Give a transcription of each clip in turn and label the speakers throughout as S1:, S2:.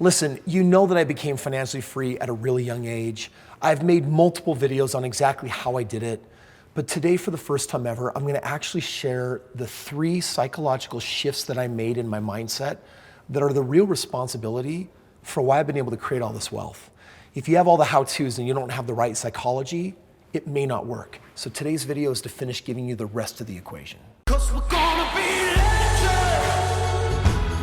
S1: Listen, you know that I became financially free at a really young age. I've made multiple videos on exactly how I did it. But today, for the first time ever, I'm gonna actually share the 3 psychological shifts that I made in my mindset that are the real responsibility for why I've been able to create all this wealth. If you have all the how-tos and you don't have the right psychology, it may not work. So today's video is to finish giving you the rest of the equation.
S2: 'Cause we're gonna be legends.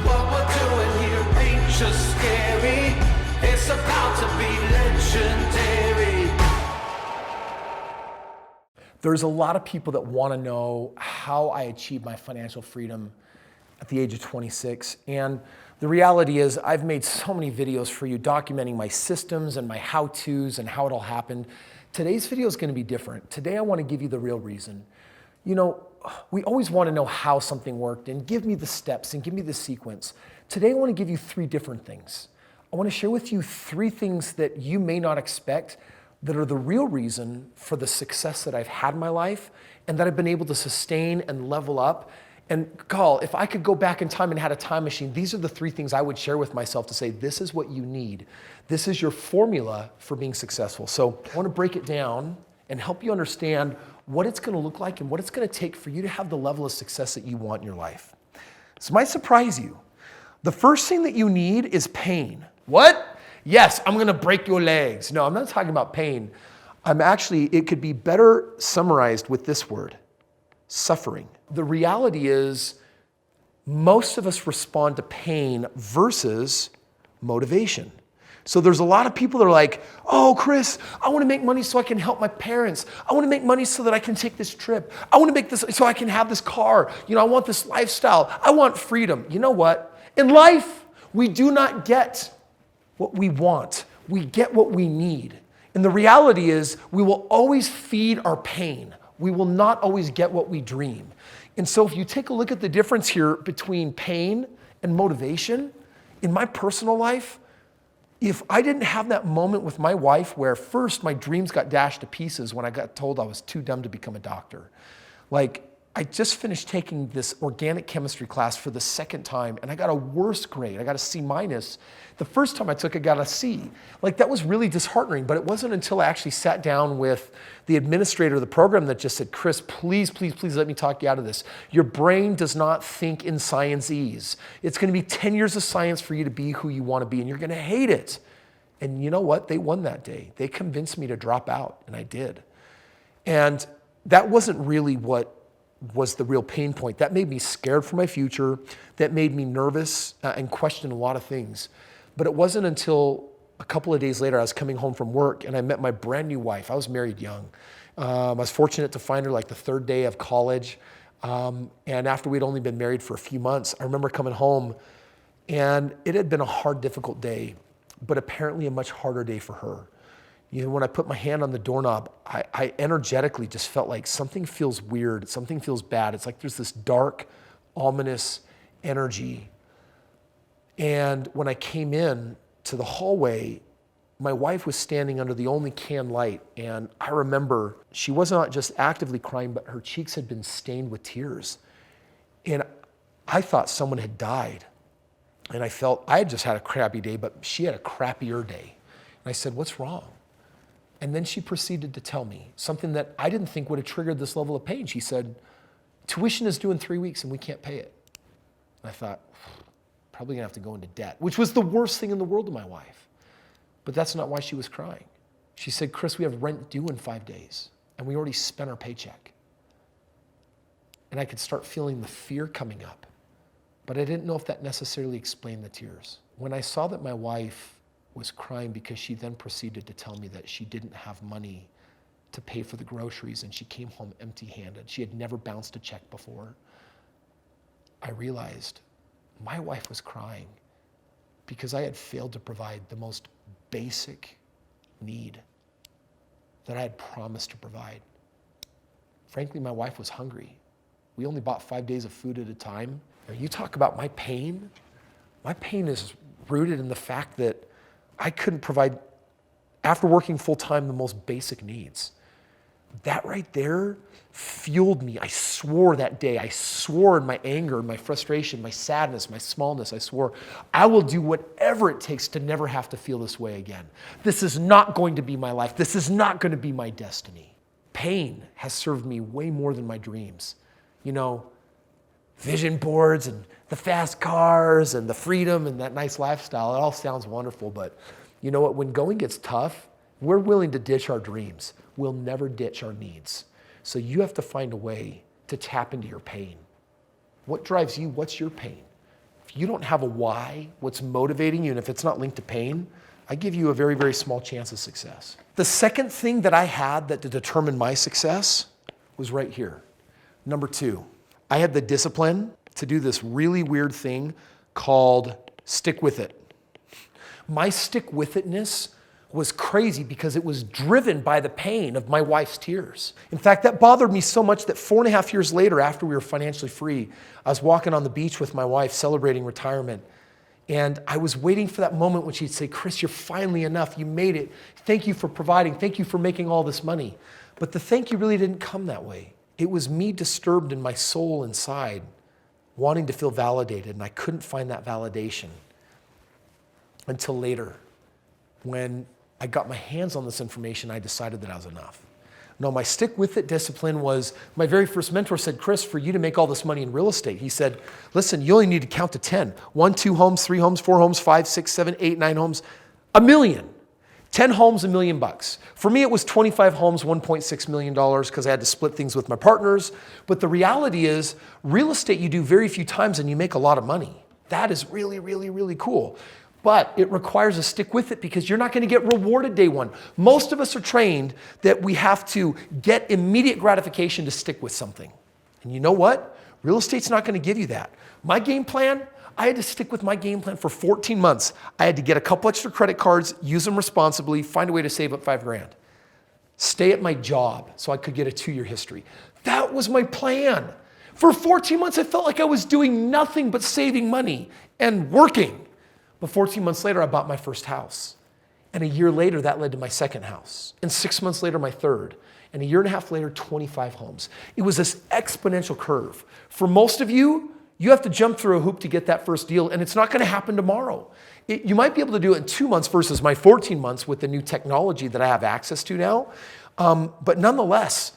S2: What we're doing here ain't just scary. It's about to be legendary.
S1: There's a lot of people that want to know how I achieved my financial freedom at the age of 26. And the reality is I've made so many videos for you documenting my systems and my how-tos and how it all happened. Today's video is going to be different. Today I want to give you the real reason. You know, we always want to know how something worked and give me the steps and give me the sequence. Today I want to give you 3 different things. I want to share with you 3 things that you may not expect that are the real reason for the success that I've had in my life and that I've been able to sustain and level up. And Carl, if I could go back in time and had a time machine, these are the 3 things I would share with myself to say, this is what you need. This is your formula for being successful. So I want to break it down and help you understand what it's going to look like and what it's going to take for you to have the level of success that you want in your life. This might surprise you. The first thing that you need is pain. What? Yes, I'm going to break your legs. No, I'm not talking about pain. It could be better summarized with this word, suffering. The reality is most of us respond to pain versus motivation. So there's a lot of people that are like, oh, Kris, I want to make money so I can help my parents. I want to make money so that I can take this trip. I want to make this so I can have this car. You know, I want this lifestyle. I want freedom. You know what? In life, we do not get what we want. We get what we need. And the reality is we will always feed our pain. We will not always get what we dream. And so if you take a look at the difference here between pain and motivation, in my personal life, if I didn't have that moment with my wife where first my dreams got dashed to pieces when I got told I was too dumb to become a doctor. Like, I just finished taking this organic chemistry class for the 2nd time and I got a worse grade. I got a C-. The first time I took it, I got a C. Like, that was really disheartening, but it wasn't until I actually sat down with the administrator of the program that just said, Kris, please, please, please let me talk you out of this. Your brain does not think in science-ese. It's going to be 10 years of science for you to be who you want to be, and you're going to hate it. And you know what? They won that day. They convinced me to drop out, and I did. And that wasn't really what was the real pain point. That made me scared for my future. That made me nervous and question a lot of things. But it wasn't until a couple of days later, I was coming home from work and I met my brand new wife. I was married young. I was fortunate to find her like the 3rd day of college. And after we'd only been married for a few months, I remember coming home and it had been a hard, difficult day, but apparently a much harder day for her. You know, when I put my hand on the doorknob, I energetically just felt like something feels weird, something feels bad. It's like there's this dark, ominous energy. And when I came in to the hallway, my wife was standing under the only can light. And I remember she was not just actively crying, but her cheeks had been stained with tears. And I thought someone had died. And I felt I had just had a crappy day, but she had a crappier day. And I said, what's wrong? And then she proceeded to tell me something that I didn't think would have triggered this level of pain. She said, tuition is due in 3 weeks and we can't pay it. And I thought, probably gonna have to go into debt, which was the worst thing in the world to my wife. But that's not why she was crying. She said, Kris, we have rent due in 5 days and we already spent our paycheck. And I could start feeling the fear coming up, but I didn't know if that necessarily explained the tears. When I saw that my wife was crying because she then proceeded to tell me that she didn't have money to pay for the groceries and she came home empty-handed. She had never bounced a check before. I realized my wife was crying because I had failed to provide the most basic need that I had promised to provide. Frankly, my wife was hungry. We only bought 5 days of food at a time. Now, you talk about my pain is rooted in the fact that I couldn't provide, after working full time, the most basic needs. That right there fueled me. I swore that day. I swore in my anger, my frustration, my sadness, my smallness. I swore, I will do whatever it takes to never have to feel this way again. This is not going to be my life. This is not going to be my destiny. Pain has served me way more than my dreams. You know, vision boards and the fast cars and the freedom and that nice lifestyle, it all sounds wonderful, but you know what? When going gets tough, we're willing to ditch our dreams. We'll never ditch our needs. So you have to find a way to tap into your pain. What drives you? What's your pain? If you don't have a why, what's motivating you, and if it's not linked to pain, I give you a very, very small chance of success. The second thing that I had that to determine my success was right here. Number 2, I had the discipline to do this really weird thing called stick with it. My stick with itness was crazy because it was driven by the pain of my wife's tears. In fact, that bothered me so much that 4.5 years later, after we were financially free, I was walking on the beach with my wife celebrating retirement. And I was waiting for that moment when she'd say, Kris, you're finally enough. You made it. Thank you for providing. Thank you for making all this money. But the thank you really didn't come that way. It was me disturbed in my soul inside, wanting to feel validated. And I couldn't find that validation until later, when I got my hands on this information, I decided that I was enough. No, my stick with it discipline was, my very first mentor said, Kris, for you to make all this money in real estate, he said, listen, you only need to count to 10. 1, 2 homes, 3 homes, 4 homes, 5, 6, 7, 8, 9 homes, $1 million. 10 homes, $1 million. For me, it was 25 homes, $1.6 million, because I had to split things with my partners. But the reality is, real estate you do very few times and you make a lot of money. That is really, really, really cool. But it requires a stick with it because you're not going to get rewarded day one. Most of us are trained that we have to get immediate gratification to stick with something. And you know what? Real estate's not going to give you that. My game plan, I had to stick with my game plan for 14 months. I had to get a couple extra credit cards, use them responsibly, find a way to save up $5,000. Stay at my job so I could get a 2-year history. That was my plan. For 14 months, I felt like I was doing nothing but saving money and working. But 14 months later, I bought my first house. And a year later, that led to my second house. And 6 months later, my third. And a year and a half later, 25 homes. It was this exponential curve. For most of you, you have to jump through a hoop to get that first deal, and it's not going to happen tomorrow. You might be able to do it in 2 months versus my 14 months with the new technology that I have access to now. But nonetheless,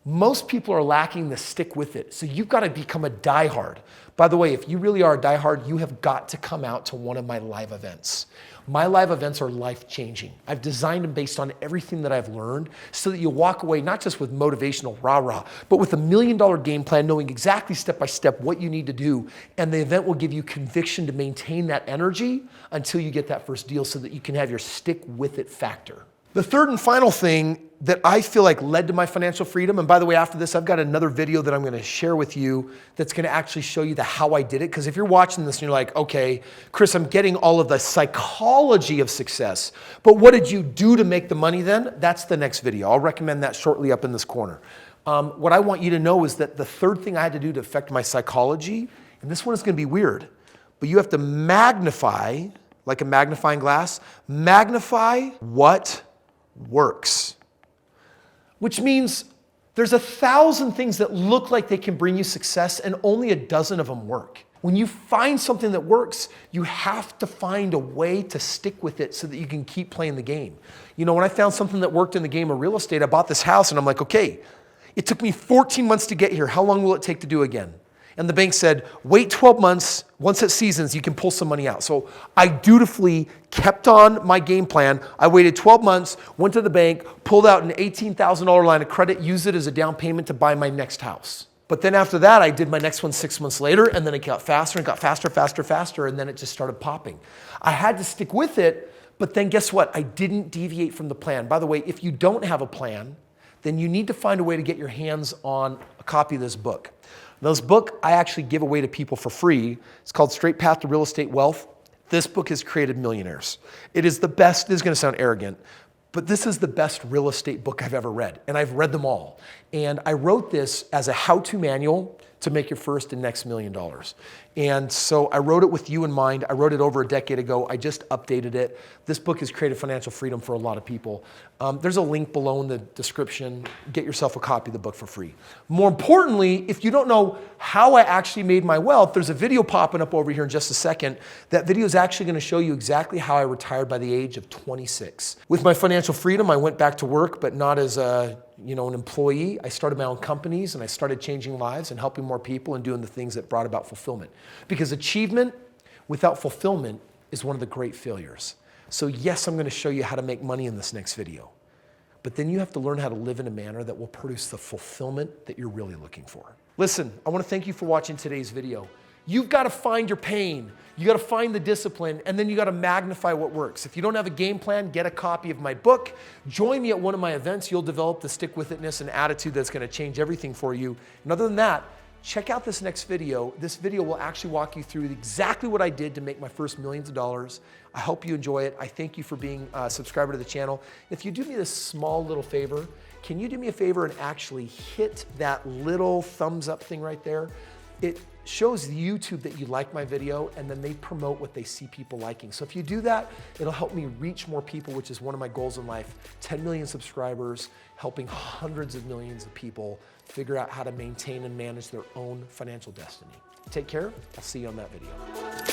S1: most people are lacking the stick with it. So you've got to become a diehard. By the way, if you really are a diehard, you have got to come out to one of my live events. My live events are life-changing. I've designed them based on everything that I've learned so that you walk away not just with motivational rah-rah, but with $1 million game plan, knowing exactly step-by-step what you need to do. And the event will give you conviction to maintain that energy until you get that first deal so that you can have your stick-with-it factor. The third and final thing that I feel like led to my financial freedom, and by the way, after this, I've got another video that I'm going to share with you that's going to actually show you the how I did it. Because if you're watching this and you're like, okay, Kris, I'm getting all of the psychology of success, but what did you do to make the money then? That's the next video. I'll recommend that shortly up in this corner. What I want you to know is that the third thing I had to do to affect my psychology, and this one is going to be weird, but you have to magnify, like a magnifying glass, magnify what works. Which means there's 1,000 things that look like they can bring you success and only a dozen of them work. When you find something that works, you have to find a way to stick with it so that you can keep playing the game. You know, when I found something that worked in the game of real estate, I bought this house and I'm like, okay, it took me 14 months to get here. How long will it take to do again? And the bank said, wait 12 months. Once it seasons, you can pull some money out. So I dutifully kept on my game plan. I waited 12 months, went to the bank, pulled out an $18,000 line of credit, used it as a down payment to buy my next house. But then after that, I did my next one 6 months later, and then it got faster and got faster, faster, faster, and then it just started popping. I had to stick with it, but then guess what? I didn't deviate from the plan. By the way, if you don't have a plan, then you need to find a way to get your hands on a copy of this book. Now, this book I actually give away to people for free. It's called Straight Path to Real Estate Wealth. This book has created millionaires. It is the best, this is going to sound arrogant, but this is the best real estate book I've ever read, and I've read them all. And I wrote this as a how-to manual to make your first and next $1 million. And so I wrote it with you in mind. I wrote it over a decade ago. I just updated it. This book has created financial freedom for a lot of people. There's a link below in the description. Get yourself a copy of the book for free. More importantly, if you don't know how I actually made my wealth, there's a video popping up over here in just a second. That video is actually going to show you exactly how I retired by the age of 26. With my financial freedom, I went back to work, but not as an employee. I started my own companies and I started changing lives and helping more people and doing the things that brought about fulfillment. Because achievement without fulfillment is one of the great failures. So yes, I'm going to show you how to make money in this next video. But then you have to learn how to live in a manner that will produce the fulfillment that you're really looking for. Listen, I want to thank you for watching today's video. You've got to find your pain. You got to find the discipline, and then you got to magnify what works. If you don't have a game plan, get a copy of my book. Join me at one of my events. You'll develop the stick-with-itness and attitude that's going to change everything for you. And other than that, check out this next video. This video will actually walk you through exactly what I did to make my first millions of dollars. I hope you enjoy it. I thank you for being a subscriber to the channel. If you do me this small little favor, can you do me a favor and actually hit that little thumbs up thing right there? It shows YouTube that you like my video, and then they promote what they see people liking. So if you do that, it'll help me reach more people, which is one of my goals in life. 10 million subscribers, helping hundreds of millions of people figure out how to maintain and manage their own financial destiny. Take care. I'll see you on that video.